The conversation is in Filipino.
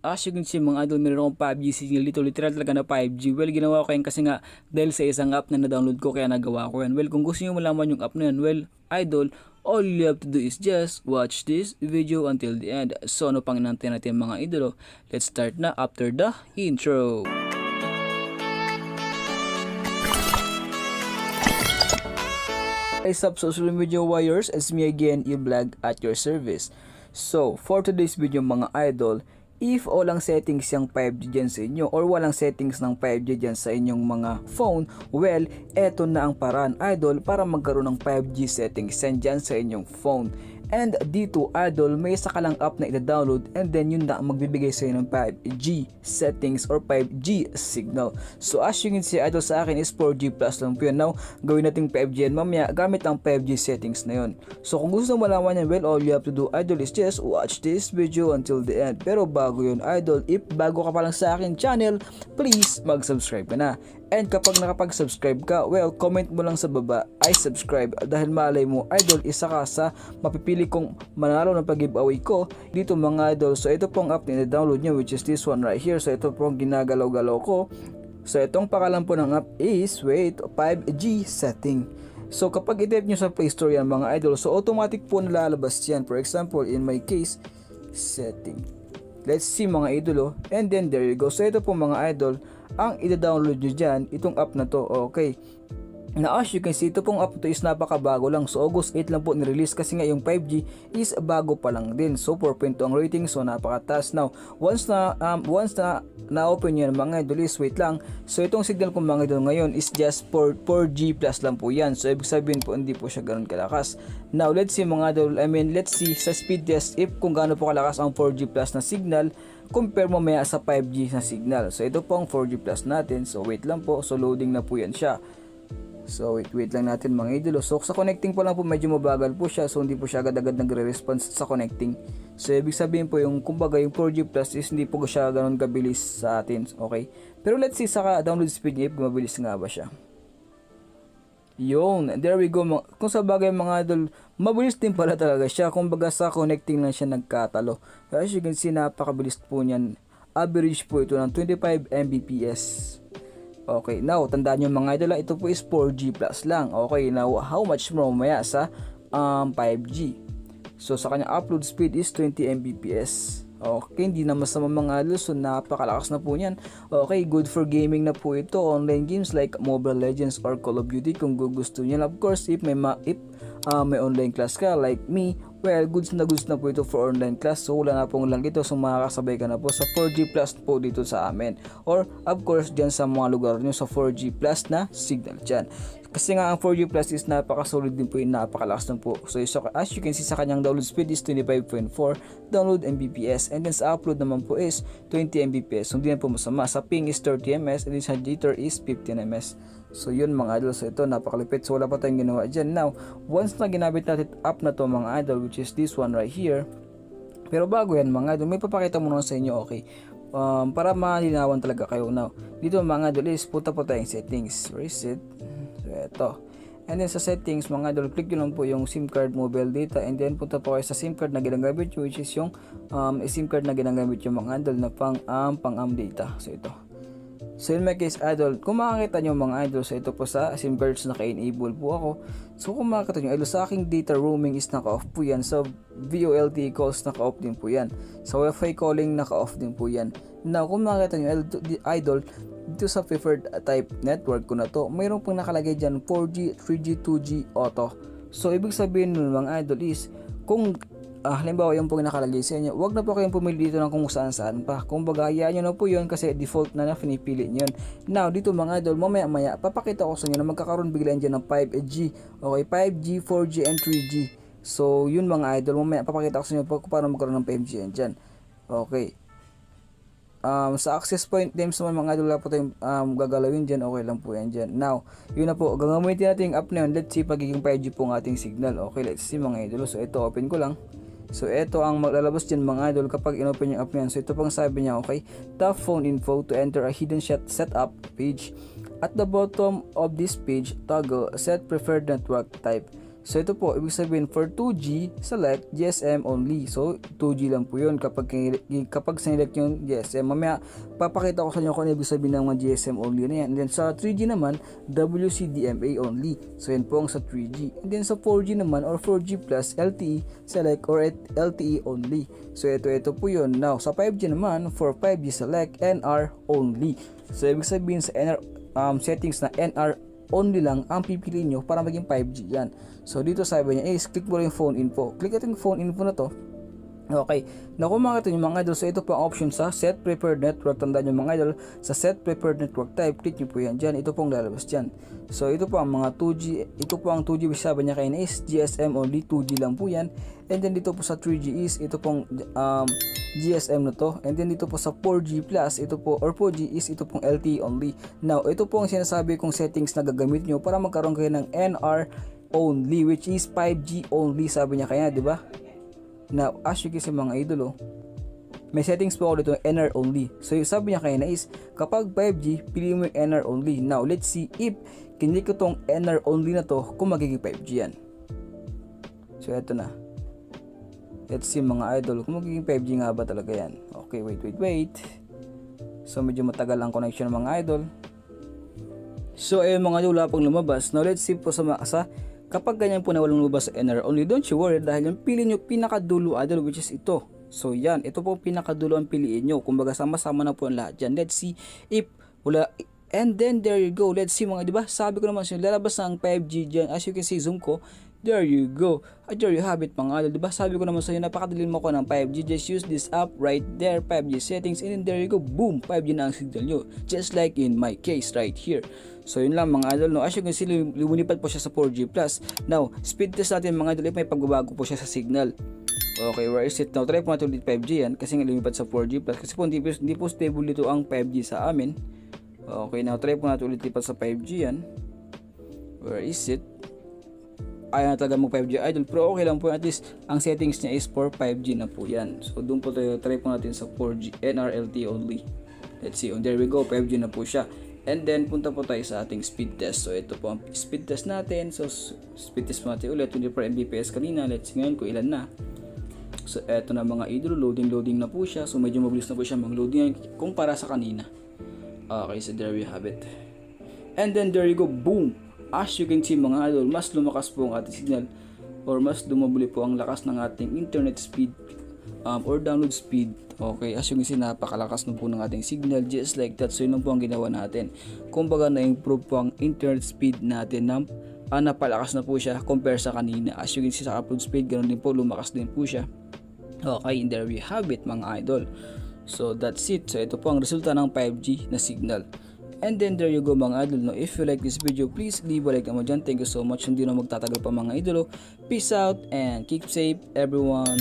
As you can see mga idol, meron akong 5G signal dito, literal talaga na 5G. Well, ginawa ko yan kasi nga dahil sa isang app na na-download ko kaya nagawa ko yan. Well, kung gusto niyo malaman yung app na yan, well, idol, all you have to do is just watch this video until the end. So ano pang inantay natin mga idolo? Let's start na after the intro. What's up social media warriors, it's me again, i-vlog at your service. So, for today's video mga idol, if walang settings yung 5G dyan sa inyo or walang settings ng 5G dyan sa inyong mga phone, well, eto na ang paraan idol para magkaroon ng 5G settings dyan sa inyong phone. And dito idol, may isa ka lang app na i-download and then yun na magbibigay sa inyo ng 5G settings or 5G signal. So as you can see idol, sa akin is 4G plus lang po yun. Now, gawin natin 5G yan mamaya gamit ang 5G settings na yun. So kung gusto mo malaman yan, well, all you have to do idol is just watch this video until the end. Pero bago yun idol, if bago ka pa lang sa akin channel, please mag-subscribe ka na. And kapag nakapag-subscribe ka, well, comment mo lang sa baba, I subscribe, dahil malay mo, idol, isa ka sa mapipili kong manalo ng pag-giveaway ko dito mga idol. So ito pong app na download nyo, which is this one right here. So ito pong ginagalaw-galaw ko. So itong pakalan po ng app is, wait, 5G setting. So kapag i-type nyo sa Play Store yan mga idol, so automatic po nalalabas yan. For example, in my case, setting. Let's see mga idol, and then there you go. So ito po mga idol, ang i-download nyo dyan, itong app na to, okay. Na as you can see, ito pong app to is napakabago lang. So August 8 lang po ni-release kasi nga yung 5G is bago pa lang din. So 4.2 ang rating, so napakataas. Now, once na na-open yan mga idol, is wait lang. So itong signal kong mga idol ngayon is just 4G plus lang po yan. So ibig sabihin po, hindi po siya ganoon kalakas. Now, let's see mga idol, let's see sa speed test if kung gaano po kalakas ang 4G plus na signal compare mamaya sa 5G na signal. So ito po ang 4G plus natin. So wait lang po, so loading na po yan siya. So wait lang natin mga idolo. So sa connecting po lang po medyo mabagal po siya. So hindi po siya agad-agad nagre-response sa connecting. So ibig sabihin po yung kumbaga yung 4G plus is hindi po siya ganoon kabilis sa atin. Okay. Pero let's see sa download speed niya if mabilis nga ba siya. Yun, there we go. Kung sa bagay mga idol, mabilis din pala talaga siya. Kumbaga sa connecting lang siya nagkatalo. As you can see, napakabilis po niyan. Average po ito ng 25 Mbps. Okay, now, tandaan nyo mga idol, ito po is 4G plus lang. Okay, now, how much more mamaya sa 5G? So, sa kanyang upload speed is 20 Mbps. Okay, hindi na masama mga idol, so napakalakas na po niyan. Okay, good for gaming na po ito. Online games like Mobile Legends or Call of Duty kung gusto niyo. Of course, if may online class ka like me, well, goods na po ito for online class. So wala na pong lang ito, so makakasabay ka na po sa 4G plus po dito sa amin. Or of course, dyan sa mga lugar nyo sa 4G plus na signal dyan. Kasi nga ang 4G plus is napaka-solid din po yun, napakalakas din po. So as you can see sa kanyang download speed is 25.4 download Mbps, and then sa upload naman po is 20 Mbps. So hindi na po masama. Sa ping is 30 ms and then sa jitter is 15 ms. So yun mga idol, so ito napakalipit. So wala pa tayong ginawa dyan. Now, once na ginamit natin app na to mga idol, which is this one right here. Pero bago yan mga idol, may papakita muna sa inyo, okay. Para malinawan talaga kayo. Now, dito mga idol is punta po tayong settings. Reset. So ito. And then sa settings mga idol, click nyo lang po yung SIM card mobile data, and then punta po kayo sa SIM card na ginagamit nyo, which is yung SIM card na ginagamit yung mga idol na pang data. So ito. So in my case idol, kung makakita nyo mga idol, so ito po sa SIM cards naka-enable po ako. So kung makakita nyo idol, sa aking data roaming is naka-off po yan. So VoLTE calls naka-off din po yan. Sa Wi-Fi calling naka-off din po yan. Now kung makakita nyo idol, dito sa preferred type network ko na to, mayroon pong nakalagay dyan 4G, 3G, 2G auto. So ibig sabihin nun mga idol is, kung halimbawa yung po nakalagay sa inyo, wag na po kayong pumili dito ng kung saan pa. Kung baga, hayaan nyo na po yun kasi default na pinipili nyo yun. Now, dito mga idol, mamaya papakita ko sa inyo na magkakaroon biglaan dyan ng 5G. Okay, 5G, 4G, and 3G. So, yun mga idol, mamaya papakita ko sa inyo kung paano magkaroon ng 5G yan dyan. Okay. Sa access point names naman mga idol, wala po tayong gagalawin dyan, okay lang po yan dyan. Now, yun na po, gagamitin natin yung app na yun. Let's see pagiging 5G po ng ating signal. Okay, let's see mga idol. So, ito, open ko lang. So ito ang maglalabas dyan mga idol kapag inopen yung app nyan. So ito pang sabi niya, okay, tap phone info to enter a hidden setup page. At the bottom of this page, toggle set preferred network type. So ito po, ibig sabihin for 2G, select GSM only. So 2G lang po yun kapag select yung GSM. Mamaya papakita ko sa inyo kung ano ibig sabihin ng mga GSM only na yan. And then sa 3G naman, WCDMA only. So yan po ang sa 3G. And then sa 4G naman or 4G plus, LTE select or LTE only. So ito po yun. Now sa 5G naman, for 5G select NR only. So ibig sabihin sa NR settings na NR only lang ang pipiliin nyo para maging 5G yan. So dito sabi niya is click mo rin yung phone info. Click natin yung phone info na to. Okay, na kung makita nyo mga idol, so ito po ang option sa set preferred network. Tandaan nyo mga idol, sa set preferred network type, click nyo po yan dyan. Ito po ang lalabas dyan. So ito po ang mga 2G, ito po ang 2G, sabi niya kayo na is GSM only, 2G lang po yan. And then dito po sa 3G is ito pong GSM na to. And then dito po sa 4G plus, ito po, or 4G is ito pong LTE only. Now ito po ang sinasabi kong settings na gagamit nyo para magkaroon kayo ng NR only, which is 5G only, sabi niya kaya, di ba? Now, as you can see mga idol, may settings po ako dito NR only. So yung sabi niya kayo na is kapag 5G, pili mo yung NR only. Now, let's see if kinik ko tong NR only na to kung magiging 5G yan. So eto na. Let's see mga idol kung magiging 5G nga ba talaga yan. Okay, wait. So medyo matagal ang connection mga idol. So ayun mga idol, wala pang lumabas. Now let's see po sa kapag ganyan po na walang lumabas sa NR only, don't you worry dahil yung pili nyo pinakadulo idol, which is ito. So yan, ito po pinakadulo ang piliin nyo. Kumbaga sama-sama na po ang lahat dyan. Let's see if wala. And then there you go. Let's see mga, diba? Sabi ko naman siya, lalabas ang 5G dyan. As you can see, zoom ko. There you go. There you have it mga idol. Diba? Sabi ko naman sa inyo, napakadali mo ko ng 5G. Just use this app right there. 5G settings. And then there you go. Boom! 5G na ang signal nyo. Just like in my case right here. So yun lang mga idol. No? As you can see, lumipad po siya sa 4G+. Now, speed test natin mga idol. If may pagbabago po siya sa signal. Okay, where is it? Now, try po natin ulit 5G yan. Kasi nga lumipad sa 4G+. Kasi po hindi po stable dito ang 5G sa amin. Okay, now try po natin ulit lipat sa 5G yan. Where is it? Ayaw na talaga mag 5G idol, pero okay lang po, at least ang settings niya is for 5G na po yan. So doon po tayo, try po natin sa 4G NRLT only. Let's see, there we go, 5G na po siya. And then punta po tayo sa ating speed test. So ito po ang speed test natin. So speed test po natin ulit, 24 Mbps kanina. Let's see ngayon kung ilan na. So eto na mga idol, loading na po siya. So medyo mabilis na po siya mag-loading kumpara sa kanina. Okay, so there we have it. And then there you go, boom! As you can see mga idol, mas lumakas po ang ating signal or mas dumabuli po ang lakas ng ating internet speed or download speed. Okay, as you can see, napakalakas na po ng ating signal, just like that. So yun po ang ginawa natin. Kumbaga na-improve po ang internet speed natin ng napalakas na po siya compare sa kanina. As you can see sa upload speed, ganoon din po, lumakas din po siya. Okay, and there we have it mga idol. So that's it. So ito po ang resulta ng 5G na signal. And then there you go mga idol. No? If you like this video, please leave a like naman dyan. Thank you so much. Hindi na magtatagal pa mga idolo. Peace out and keep safe everyone.